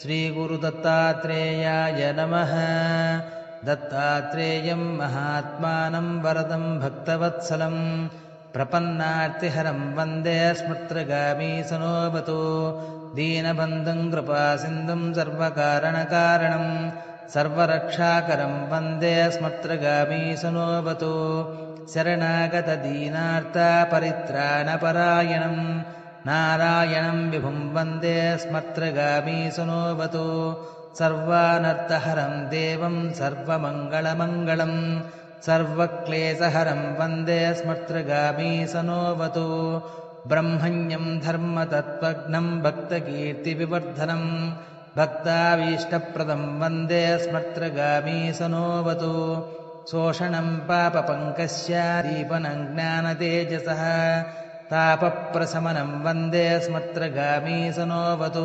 श्रीगुरुदत्तात्रेयाय नमः। दत्तात्रेयं महात्मानं वरदं भक्तवत्सलं प्रपन्नार्तिहरं वन्दे स्मृत्रगामीसनोऽवतु। दीनबन्धुं कृपासिन्धुं सर्वकारणकारणं सर्वरक्षाकरं वन्दे स्मृत्रगामीसनोऽवतु। शरणागतदीनार्तपरित्राणपरायणं नारायणं विभुं वन्दे स्मृत्रगामीसनोऽवतु। सर्वानर्थहरं देवं सर्वमङ्गलमङ्गलं सर्वक्लेशहरं वन्दे स्मृत्रगामीसनोऽवतु। ब्रह्मण्यं धर्मतत्त्वज्ञं भक्तकीर्तिविवर्धनं भक्ताभीष्टप्रदं वन्दे स्मृत्रगामीसनोऽवतु। शोषणं पापपङ्कस्य दीपनं ज्ञानतेजसः तापप्रशमनं वन्दे स्मृत्रगामीसनोऽवतु।